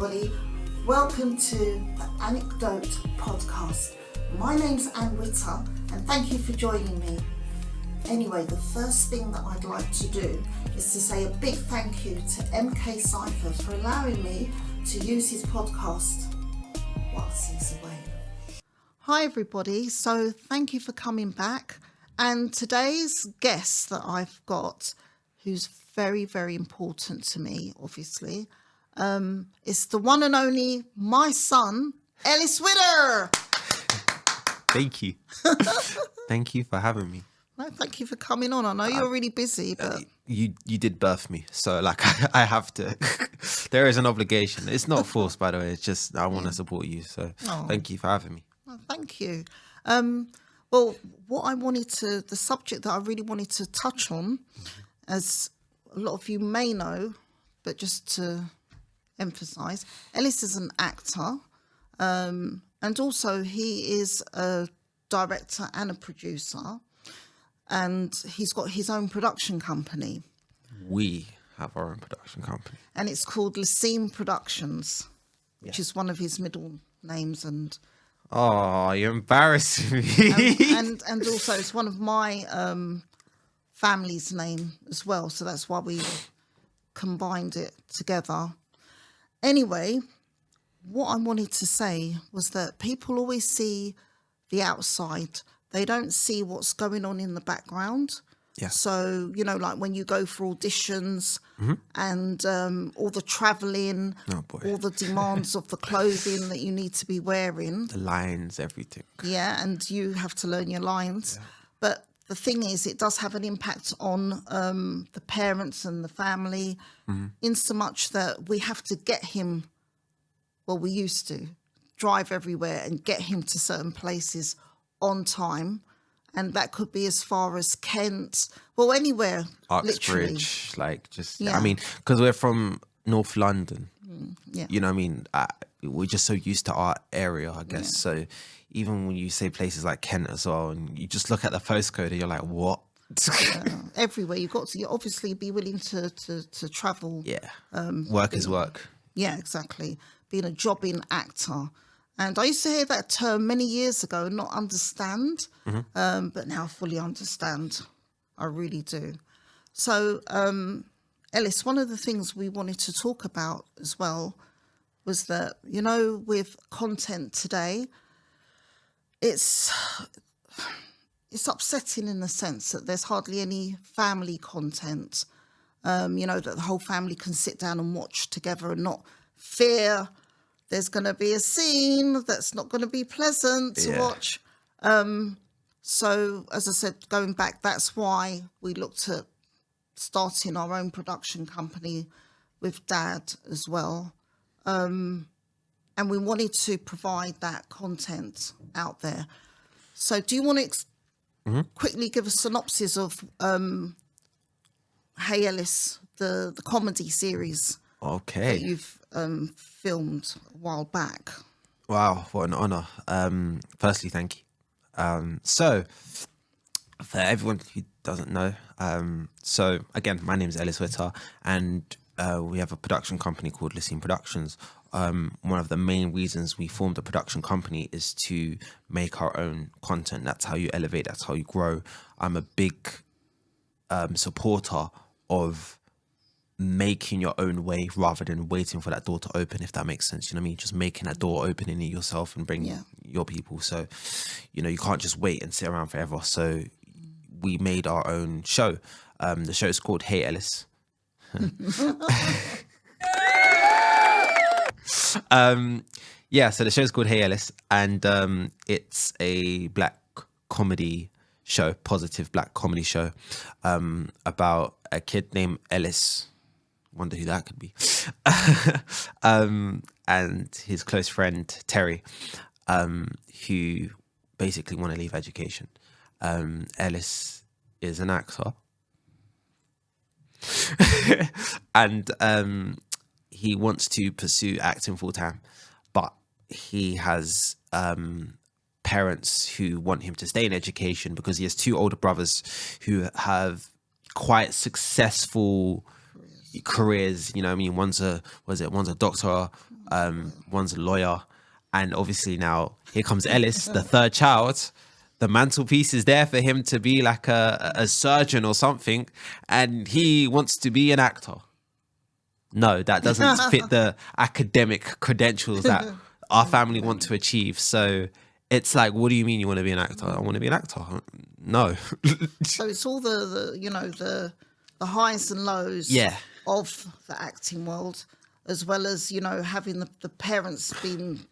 everybody. Welcome to the Anecdote podcast. My name's Witter, and thank you for joining me. Anyway, the first thing that I'd like to do is to say a big thank you to mkcypher for allowing me to use his podcast whilst he's away. Hi everybody, so thank you for coming back. And today's guest that I've got, who's very, very important to me, obviously, is the one and only my son, Ellis Witter. Thank you. Thank you for having me. No, thank you for coming on. I know you're really busy, but you did birth me, so like I have to. There is an obligation. It's not forced, by the way. It's just I want to support you. So thank you for having me. Oh, thank you. Well, the subject that I really wanted to touch on, as a lot of you may know, but just to emphasise, Ellis is an actor, and also he is a director and a producer, and he's got his own production company. We have our own production company. And it's called Lecim Productions, which is one of his middle names. And oh, you're embarrassing me. and also it's one of my family's name as well. So that's why we combined it together. Anyway, what I wanted to say was that people always see the outside. They don't see what's going on in the background. Yeah. So, you know, like when you go for auditions and all the travelling, all the demands of the clothing that you need to be wearing. The lines, everything. Yeah, and you have to learn your lines. Yeah. But the thing is, it does have an impact on the parents and the family, in so much that we have to get him, well, we used to drive everywhere and get him to certain places on time. And that could be as far as Kent, well, anywhere, Uxbridge, literally. like just, I mean, because we're from North London, you know what I mean? We're just so used to our area, I guess. Yeah. So even when you say places like Kent as well, and you just look at the postcode and you're like, what? Everywhere. You've got to obviously be willing to travel. Yeah, work is work. Yeah, exactly. Being a jobbing actor. And I used to hear that term many years ago and not understand, but now I fully understand. I really do. So, Ellis, one of the things we wanted to talk about as well was that, you know, with content today, it's upsetting in the sense that there's hardly any family content, you know, that the whole family can sit down and watch together and not fear there's going to be a scene that's not going to be pleasant to watch. So, as I said, going back, that's why we looked at starting our own production company with Dad as well. And we wanted to provide that content out there. So do you want to quickly give a synopsis of Hey Ellis, the comedy series that you've filmed a while back? Wow, what an honour. Firstly, thank you. So, for everyone who doesn't know, so again, my name is Ellis Witter, and we have a production company called Lecim Productions. One of the main reasons we formed a production company is to make our own content. That's how you elevate, that's how you grow. I'm a big supporter of making your own way rather than waiting for that door to open, if that makes sense. You know what I mean? Just making that door, opening it yourself and bringing your people. So, you know, you can't just wait and sit around forever. So we made our own show. The show is called Hey Ellis. So the show is called Hey Ellis, and it's a black comedy show, positive black comedy show, about a kid named Ellis. Wonder who that could be. And his close friend Terry, who basically want to leave education. Ellis is an actor, and he wants to pursue acting full time, but he has parents who want him to stay in education because he has two older brothers who have quite successful careers. You know what I mean? One's a doctor, One's a lawyer. And obviously now here comes Ellis, the third child. The mantelpiece is there for him to be like a surgeon or something. And he wants to be an actor. No, that doesn't fit the academic credentials that our family want to achieve. So it's like, what do you mean you want to be an actor? I want to be an actor. No. So it's all the highs and lows of the acting world, as well as, having the parents being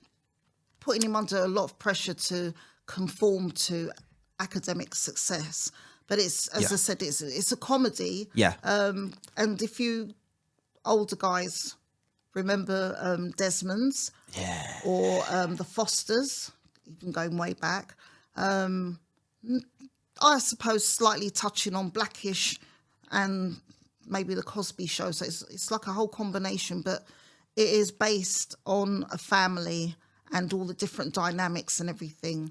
putting him under a lot of pressure to conform to academic success. But it's, as I said, it's a comedy. Yeah. And if you older guys remember Desmond's or the Fosters, even going way back, I suppose slightly touching on Blackish and maybe the Cosby Show. So it's like a whole combination, but it is based on a family and all the different dynamics and everything.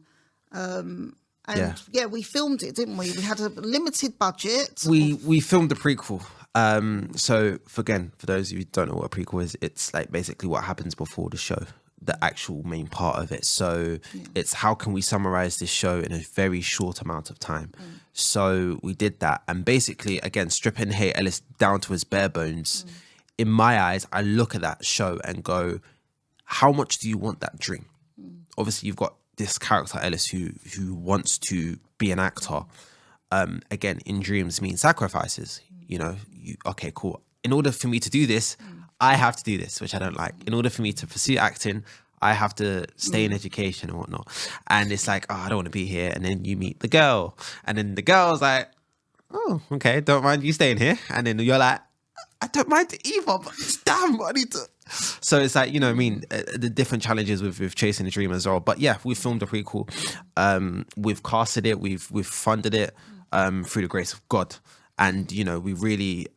We filmed it, didn't we? We had a limited budget. We filmed the prequel. So for those of you who don't know what a prequel is, it's like basically what happens before the show, the actual main part of it. So it's how can we summarize this show in a very short amount of time. So we did that, and basically, again, stripping Hey Ellis down to his bare bones. In my eyes, I look at that show and go, how much do you want that dream? Obviously, you've got this character Ellis who wants to be an actor. Again, in dreams mean sacrifices. Okay, cool. In order for me to do this, I have to do this, which I don't like. In order for me to pursue acting, I have to stay in education and whatnot. And it's like, I don't want to be here. And then you meet the girl, and then the girl's like, oh, okay, don't mind you staying here. And then you're like, I don't mind either, but damn, I need to. So it's like, the different challenges with chasing the dream as well. But yeah, we filmed a prequel. We've casted it, we've funded it through the grace of God. And, we really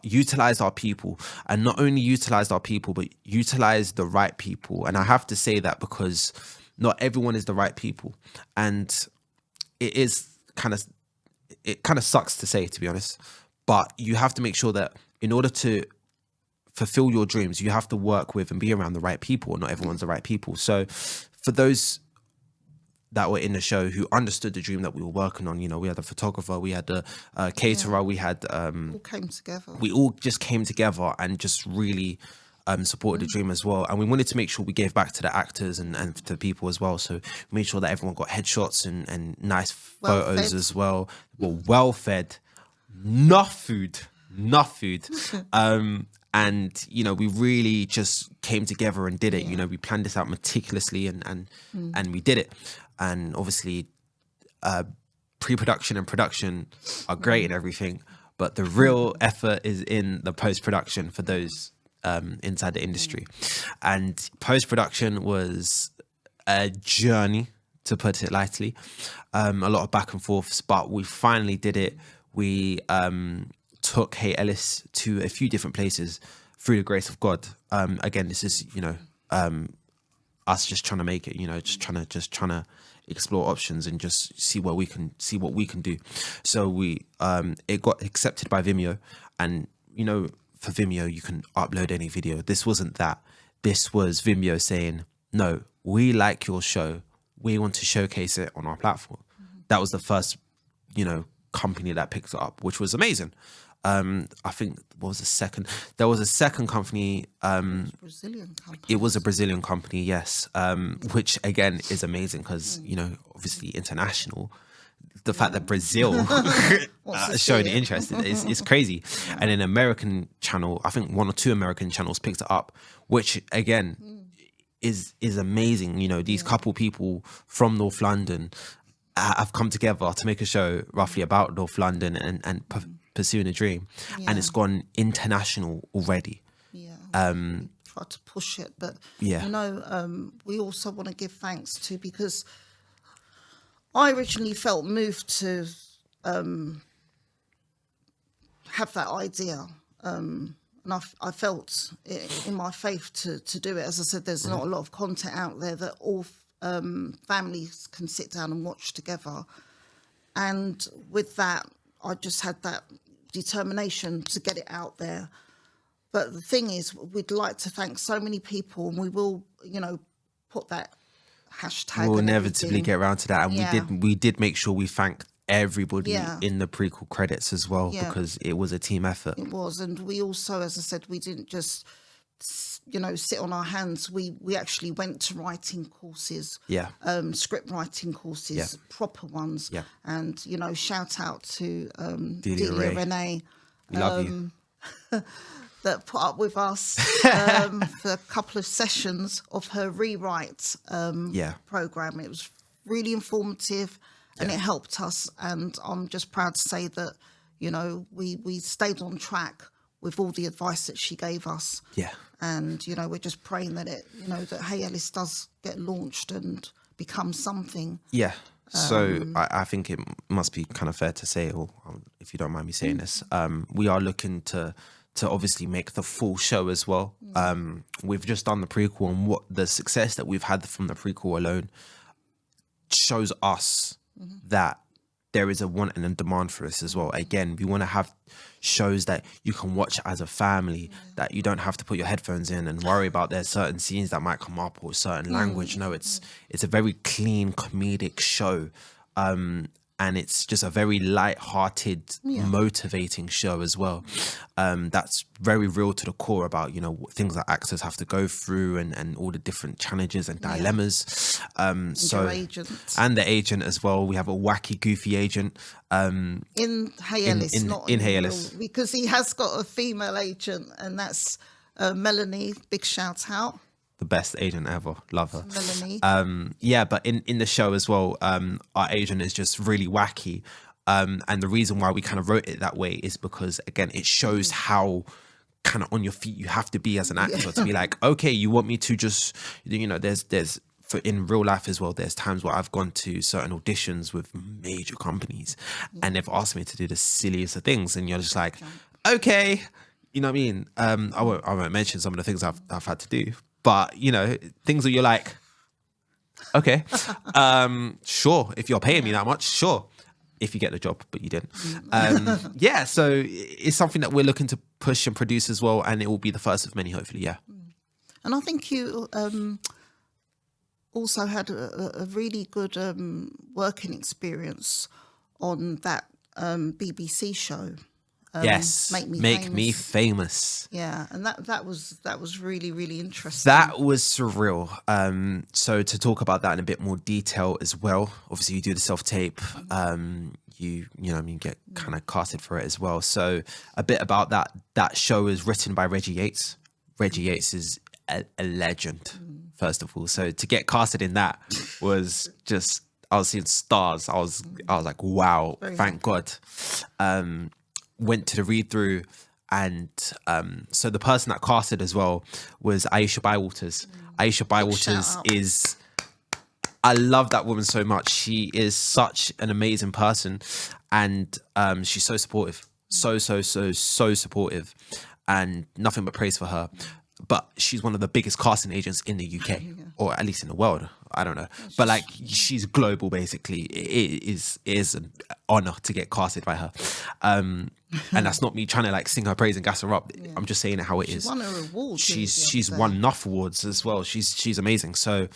utilized our people, and not only utilized our people, but utilized the right people. And I have to say that because not everyone is the right people. And it kind of sucks to say, to be honest, but you have to make sure that in order to fulfill your dreams, you have to work with and be around the right people. Not everyone's the right people. So for those that were in the show who understood the dream that we were working on, we had a photographer, we had a caterer, we had all came together. We all just came together and just really supported the dream as well. And we wanted to make sure we gave back to the actors and to people as well. So we made sure that everyone got headshots and nice photos as well. Well fed, enough food. And we really just came together and did it. We planned this out meticulously and we did it. And obviously pre-production and production are great and everything, but the real effort is in the post-production for those inside the industry. And post-production was a journey, to put it lightly. A lot of back and forths, but we finally did it. We took Hey Ellis to a few different places through the grace of God. Again, this is us just trying to make it, just trying to explore options and just see what we can do. So we it got accepted by Vimeo, and for Vimeo you can upload any video. This wasn't that. This was Vimeo saying, no, we like your show, we want to showcase it on our platform. That was the first company that picked it up, which was amazing. I think what was the second? There was a second company. Brazilian company. It was a Brazilian company, yes. Which again is amazing because obviously international. The fact that Brazil showed interest is crazy. And an American channel, I think 1 or 2 American channels picked it up, which again is amazing. These couple people from North London have come together to make a show roughly about North London and pursuing a dream, and it's gone international already. Try to push it, but we also want to give thanks to, because I originally felt moved to have that idea, and I felt in my faith to do it. As I said, there's not a lot of content out there that all families can sit down and watch together, and with that I just had that determination to get it out there. But the thing is, we'd like to thank so many people, and we will, put that hashtag. We'll and inevitably everything. get around to that, and Yeah. we did make sure we thanked everybody Yeah. in the prequel credits as well, Yeah. because it was a team effort. It was, and we also, as I said, we didn't just sit on our hands. We actually went to writing courses, Yeah. script writing courses, Yeah. proper ones. Yeah. And Shout out to Delia Delia Ray. Renee, We love you. that put up with us for a couple of sessions of her rewrite program. It was really informative, and it helped us. And I'm just proud to say that we stayed on track with all the advice that she gave us. Yeah. And we're just praying that that Hey Ellis does get launched and become something. Yeah. So I think it must be kind of fair to say, or if you don't mind me saying this, we are looking to obviously make the full show as well. We've just done the prequel, and what the success that we've had from the prequel alone shows us that there is a want and a demand for us as well. Again, we want to have shows that you can watch as a family, that you don't have to put your headphones in and worry about there's certain scenes that might come up or certain language. No, it's a very clean comedic show. And it's just a very light-hearted, motivating show as well. That's very real to the core about, things that actors have to go through and all the different challenges and dilemmas. And your agent. And the agent as well. We have a wacky, goofy agent. In Hey Ellis, not in Hey real, Ellis. because he has got a female agent, and that's Melanie. Big shout out. The best agent ever. Love her. Melanie. But in the show as well, our agent is just really wacky. And the reason why we kind of wrote it that way is because, again, it shows how kind of on your feet you have to be as an actor to be like, okay, you want me to just, there's for in real life as well, there's times where I've gone to certain auditions with major companies and they've asked me to do the silliest of things. And you're just like, okay, you know what I mean? I won't mention some of the things I've had to do. But, things that you're like, okay, sure, if you're paying me that much, sure, if you get the job, but you didn't. So it's something that we're looking to push and produce as well, and it will be the first of many, hopefully, yeah. And I think you also had a really good working experience on that BBC show. Yes, Make Me Famous. Yeah, and that was really, really interesting. That was surreal. So to talk about that in a bit more detail as well, obviously you do the self-tape, you get kind of casted for it as well. So a bit about that show is written by Reggie Yates. Reggie Yates is a legend, first of all. So to get casted in that was just, I was seeing stars. I was like, wow, thank God. Went to the read through, and so the person that casted as well was Aisha Bywaters. Aisha Bywaters is, I love that woman so much. She is such an amazing person, and she's so supportive, so supportive, and nothing but praise for her. But she's one of the biggest casting agents in the UK, or at least in the world. I don't know, but like she's global basically. It is an honor to get casted by her, and that's not me trying to like sing her praise and gas her up. I'm just saying it how it is. She's won her awards. She's won enough awards as well. She's amazing. So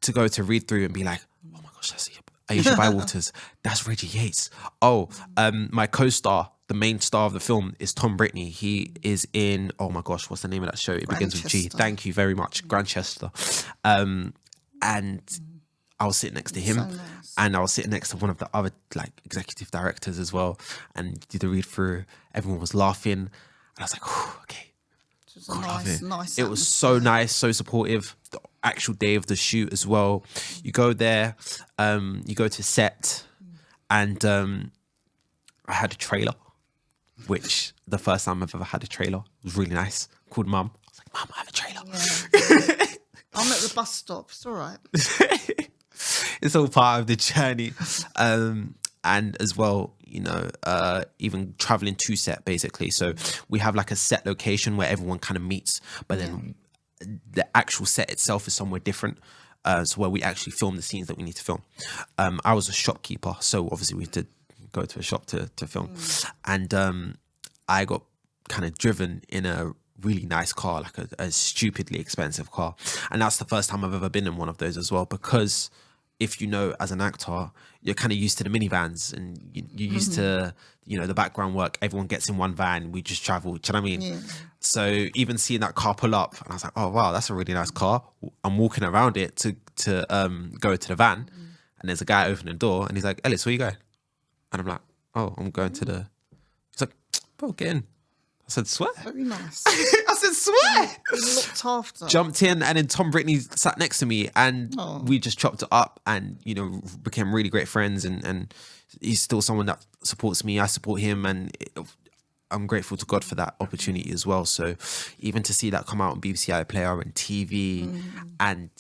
to go to read through and be like, oh my gosh, that's Aisha Bywaters. That's Reggie Yates. Oh, my co-star, the main star of the film, is Tom Brittney. He is in, oh my gosh, what's the name of that show? It begins with G. Thank you very much, Grantchester. And I was sitting next to him, and I was sitting next to one of the other like executive directors as well, and did the read through. Everyone was laughing, and I was like, okay. It was nice. It was so nice, so supportive. The actual day of the shoot as well. You go there, you go to set, and I had a trailer, which the first time I've ever had a trailer was really nice. Called Mum. I was like, Mum, I have a trailer. Yeah. I'm at the bus stop. It's all right. It's all part of the journey. And as well, even traveling to set basically. So we have like a set location where everyone kind of meets, but then the actual set itself is somewhere different. So where we actually film the scenes that we need to film. I was a shopkeeper, so obviously we had to go to a shop to film. And I got kind of driven in a really nice car, like a stupidly expensive car. And that's the first time I've ever been in one of those as well, because if you know, as an actor, you're kind of used to the minivans, and you're used to, the background work. Everyone gets in one van. We just travel. Do you know what I mean? Yeah. So even seeing that car pull up, and I was like, oh wow, that's a really nice car. I'm walking around it to go to the van, and there's a guy opening the door, and he's like, Ellis, where you going? And I'm like, oh, I'm going to the. He's like, bro, get in. I said, swear. Very nice. I said, swear. You looked after. Jumped in, and then Tom Brittany sat next to me, and we just chopped it up, and became really great friends. And he's still someone that supports me. I support him, and I'm grateful to God for that opportunity as well. So even to see that come out on BBC iPlayer and TV, and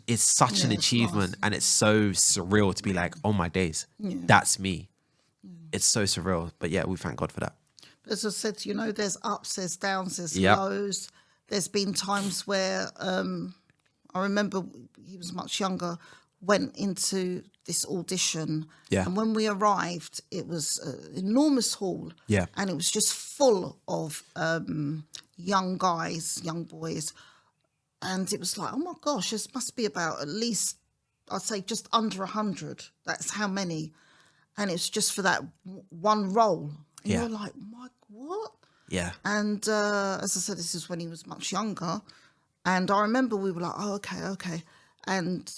it's such an achievement, and it's so surreal to be like, oh my days, that's me. It's so surreal, but yeah, we thank God for that. As I said, there's ups, there's downs, there's lows. There's been times where I remember he was much younger, went into this audition. Yeah. And when we arrived, it was an enormous hall. Yeah. And it was just full of young guys, young boys. And it was like, oh my gosh, this must be about at least, I'd say just under 100. That's how many. And it's just for that one role. And you're like, what? Yeah. And as I said, this is when he was much younger. And I remember we were like, oh, okay. And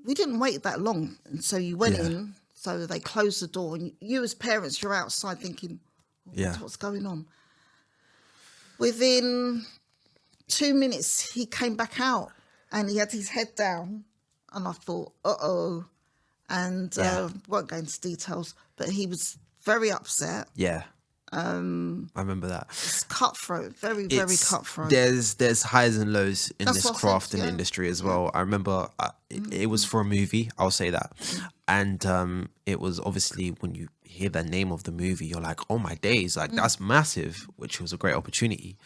we didn't wait that long. And so you went in, so they closed the door. And you as parents, you're outside thinking, what's going on? Within 2 minutes, he came back out and he had his head down. And I thought, uh-oh. And won't go into details, but he was very upset. Yeah. I remember that. It's cutthroat, very cutthroat. There's highs and lows in That's this craft and industry as well. I remember it was for a movie, I'll say that. And it was obviously, when you hear the name of the movie, you're like, oh my days, like that's massive, which was a great opportunity.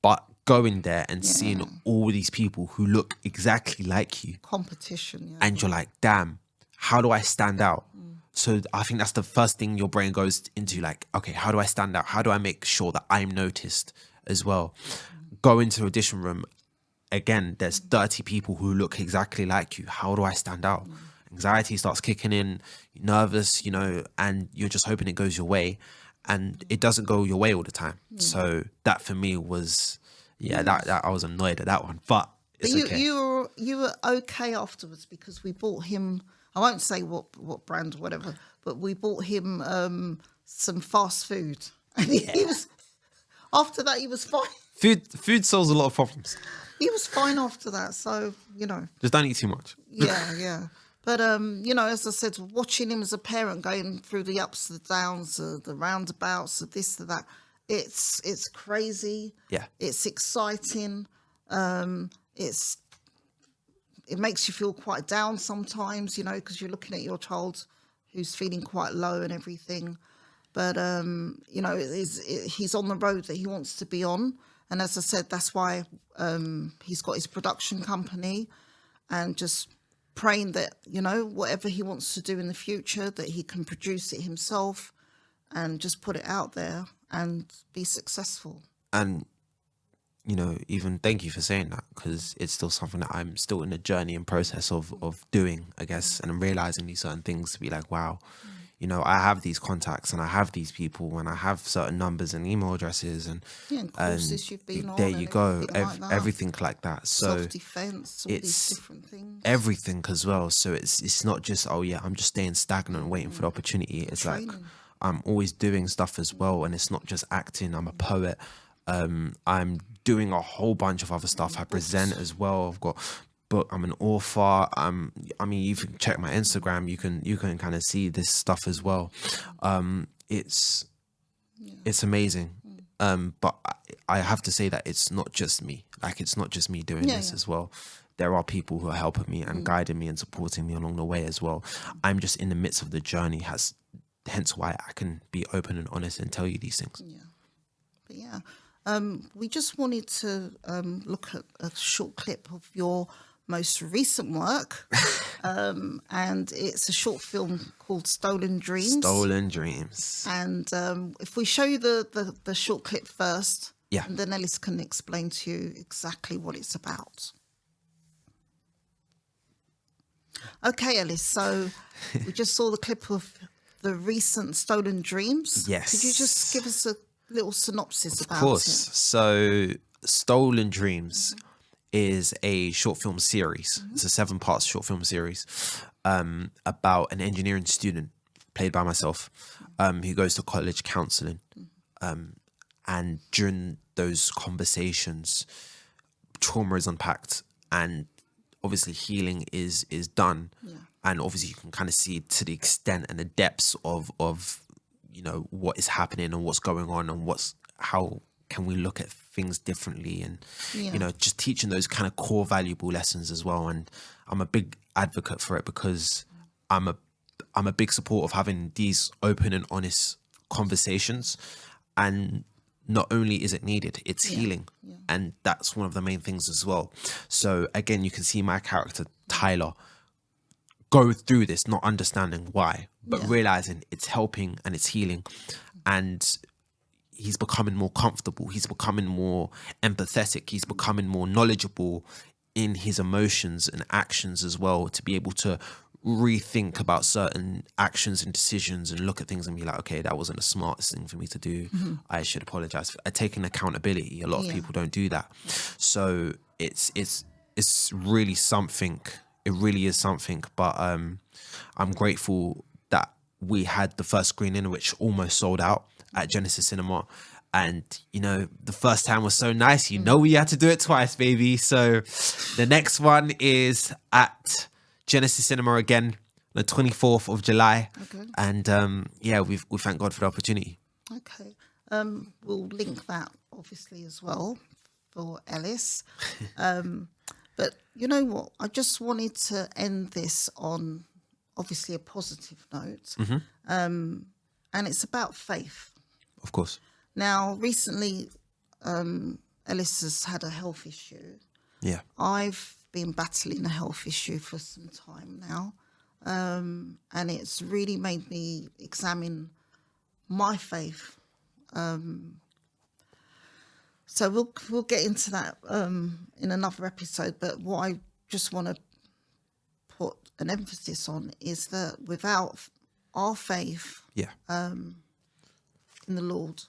But going there and seeing all these people who look exactly like you. Competition, and you're like, damn, how do I stand out? So I think that's the first thing your brain goes into, like, okay, how do I stand out? How do I make sure that I'm noticed as well? Go into the audition room, again, there's 30 people who look exactly like you. How do I stand out? Anxiety starts kicking in, you're nervous, and you're just hoping it goes your way. And it doesn't go your way all the time. So that for me was, that I was annoyed at that one. But it's okay. You were okay afterwards, because we bought him, I won't say what brand or whatever, but we bought him some fast food. And he was, after that, he was fine. Food solves a lot of problems. He was fine after that, so, Just don't eat too much. Yeah. But, as I said, watching him as a parent going through the ups, the downs, the roundabouts, this, that, it's crazy. Yeah. It's exciting. It makes you feel quite down sometimes, because you're looking at your child who's feeling quite low and everything. But, he's on the road that he wants to be on. And as I said, that's why he's got his production company, and just praying that, whatever he wants to do in the future, that he can produce it himself and just put it out there and be successful. And even thank you for saying that, because it's still something that I'm still in the journey and process of doing, I guess. And I'm realizing these certain things to be like, wow, I have these contacts and I have these people and I have certain numbers and email addresses and courses you've been on. There you go, everything like that. So self-defense, all these different things. Everything as well. So it's not just, I'm just staying stagnant and waiting for the opportunity. It's like I'm always doing stuff as well, and it's not just acting. I'm a poet. I'm doing a whole bunch of other stuff. I present as well. I've got book. I'm an author. You can check my Instagram. You can kind of see this stuff as well. It's amazing. But I have to say that it's not just me. Like, it's not just me doing this as well. There are people who are helping me and guiding me and supporting me along the way as well. I'm just in the midst of the journey. Hence why I can be open and honest and tell you these things. We just wanted to look at a short clip of your most recent work, and it's a short film called Stolen Dreams. Stolen Dreams. And if we show you the short clip first, Yeah. And then Ellis can explain to you exactly what it's about. Okay, Ellis, so we just saw the clip of the recent Stolen Dreams. Yes. Could you just give us a little synopsis about Of course. it? So Stolen Dreams is a short film series. It's a 7-part short film series about an engineering student played by myself who goes to college counselling. And during those conversations, trauma is unpacked and obviously healing is done. And obviously you can kind of see to the extent and the depths of you know what is happening and what's going on and how can we look at things differently, and you know, just teaching those kind of core valuable lessons as well. And I'm a big advocate for it because I'm a big support of having these open and honest conversations. And not only is it needed, it's healing. And that's one of the main things as well. So again, you can see my character Tyler go through this, not understanding why, but realizing it's helping and it's healing. And he's becoming more comfortable. He's becoming more empathetic. He's becoming more knowledgeable in his emotions and actions as well, to be able to rethink about certain actions and decisions and look at things and be like, okay, that wasn't the smartest thing for me to do. I should apologize. Taking accountability. A lot of people don't do that. So it's really something. It really is something. But I'm grateful that we had the first screening, which almost sold out at Genesis Cinema. And, you know, the first time was so nice. You know, we had to do it twice, baby. So the next one is at Genesis Cinema again, the 24th of July. Okay. And we thank God for the opportunity. Okay. We'll link that obviously as well for Ellis. But you know what? I just wanted to end this on obviously a positive note. And it's about faith. Of course. Now, recently, Ellis has had a health issue. Yeah. I've been battling a health issue for some time now. And it's really made me examine my faith. So we'll get into that in another episode. But what I just want to put an emphasis on is that without our faith in the Lord,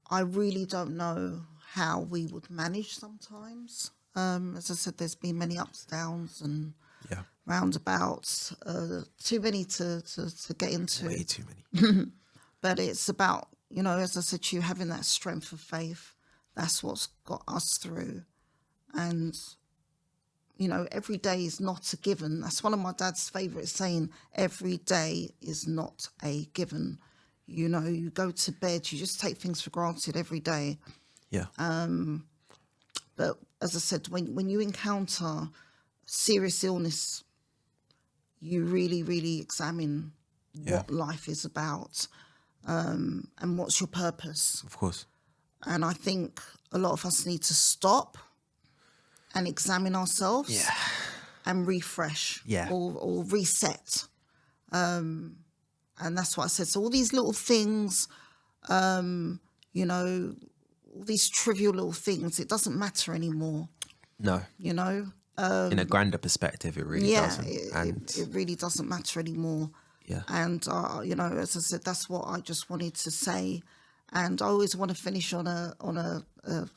I really don't know how we would manage sometimes. As I said, there's been many ups, downs, and roundabouts. Too many to get into. Way too many. But it's about, you know, as I said to you, having that strength of faith. That's what's got us through. And, you know, every day is not a given. That's one of my dad's favourite saying. Every day is not a given. You know, you go to bed, you just take things for granted every day. Yeah. But as I said, when you encounter serious illness, you really, really examine what life is about, and what's your purpose. Of course. And I think a lot of us need to stop and examine ourselves and refresh or reset. And that's what I said. So all these little things, you know, all these trivial little things, it doesn't matter anymore. No. You know? In a grander perspective, it really doesn't. It really doesn't matter anymore. Yeah. And, you know, as I said, that's what I just wanted to say. And I always want to finish on a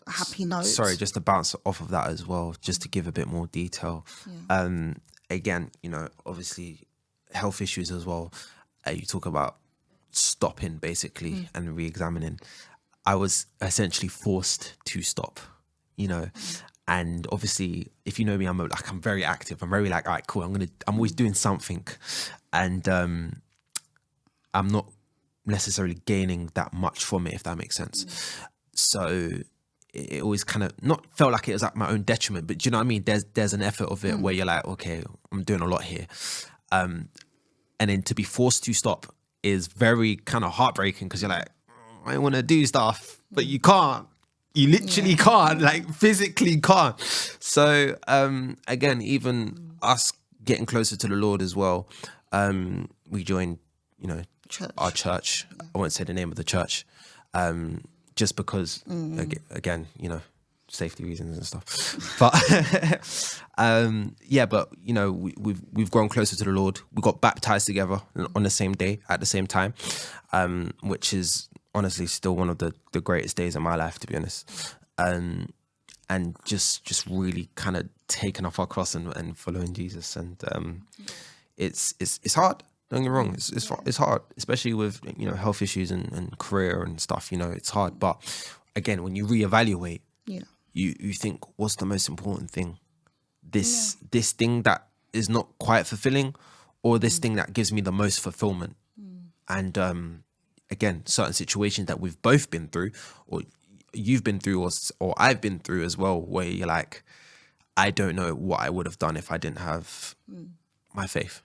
happy note. Sorry, just to bounce off of that as well, just to give a bit more detail. Again, you know, obviously health issues as well. You talk about stopping basically and re-examining. I was essentially forced to stop, you know, and obviously if you know me, I'm very active. I'm very like, all right, cool. I'm always doing something, and I'm not necessarily gaining that much from it, if that makes sense. So it always kind of not felt like it was at my own detriment, but do you know what I mean? There's an effort of it where you're like, okay, I'm doing a lot here. And then to be forced to stop is very kind of heartbreaking because you're like, I want to do stuff, but you can't. You literally can't, like physically can't. So again, even us getting closer to the Lord as well, we joined, you know, our church. I won't say the name of the church. just because again, you know, safety reasons and stuff. But yeah, but you know, we've grown closer to the Lord. We got baptized together on the same day at the same time, which is honestly still one of the greatest days of my life, to be honest. And just really kind of taking off our cross and following Jesus. And it's hard. Don't get me wrong. It's hard, especially with, you know, health issues and career and stuff. You know, it's hard. But again, when you reevaluate, you think, what's the most important thing? This thing that is not quite fulfilling, or this thing that gives me the most fulfillment? And again, certain situations that we've both been through, or you've been through, or I've been through as well, where you're like, I don't know what I would have done if I didn't have my faith.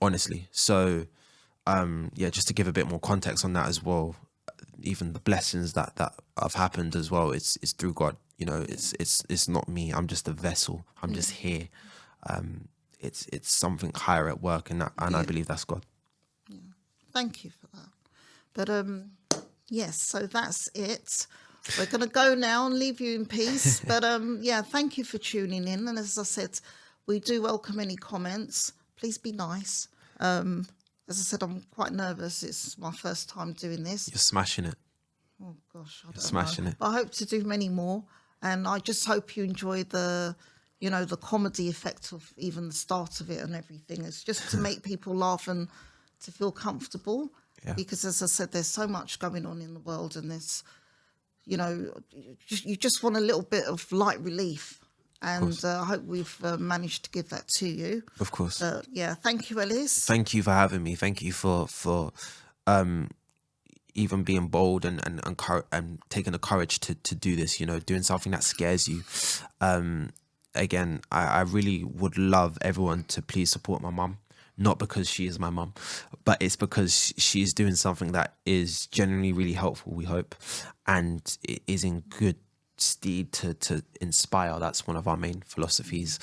Honestly. So just to give a bit more context on that as well, even the blessings that have happened as well, it's through God. You know, it's not me. I'm just a vessel. I'm just here. It's something higher at work, and I believe that's God. Thank you for that. But yes, so that's it. We're going to go now and leave you in peace. But thank you for tuning in. And as I said, we do welcome any comments. Please be nice. As I said, I'm quite nervous. It's my first time doing this. You're smashing it. Oh gosh, I don't smashing know. it. But I hope to do many more. And I just hope you enjoy the comedy effect of even the start of it and everything. It's just to make people laugh and to feel comfortable. Yeah. Because as I said, there's so much going on in the world, and there's, you know, you just want a little bit of light relief. And I hope we've managed to give that to you. Of course. Thank you, Ellis. Thank you for having me. Thank you for even being bold and taking the courage to do this, you know, doing something that scares you. Again, I really would love everyone to please support my mum. Not because she is my mum, but it's because she's doing something that is genuinely really helpful, we hope, and it is in good steed to inspire. That's one of our main philosophies.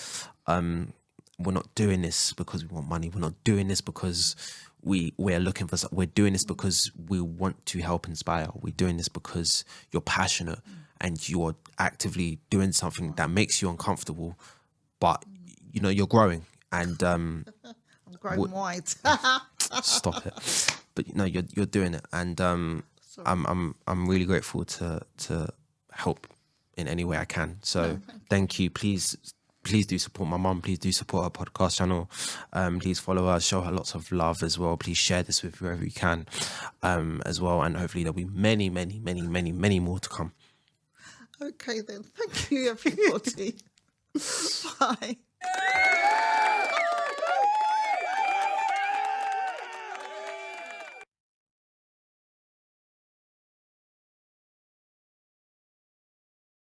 We're not doing this because we want money. We're not doing this because we're looking for something. We're doing this because we want to help inspire. We're doing this because you're passionate and you're actively doing something that makes you uncomfortable, but you know, you're growing. And I'm growing wide. Stop it. But you know, you're doing it, and I'm really grateful to help in any way I can. So thank you. Please do support my mum. Please do support her podcast channel. Please follow her, show her lots of love as well. Please share this with whoever you can as well. And hopefully there'll be many, many, many, many, many more to come. Okay then. Thank you, everybody. Bye.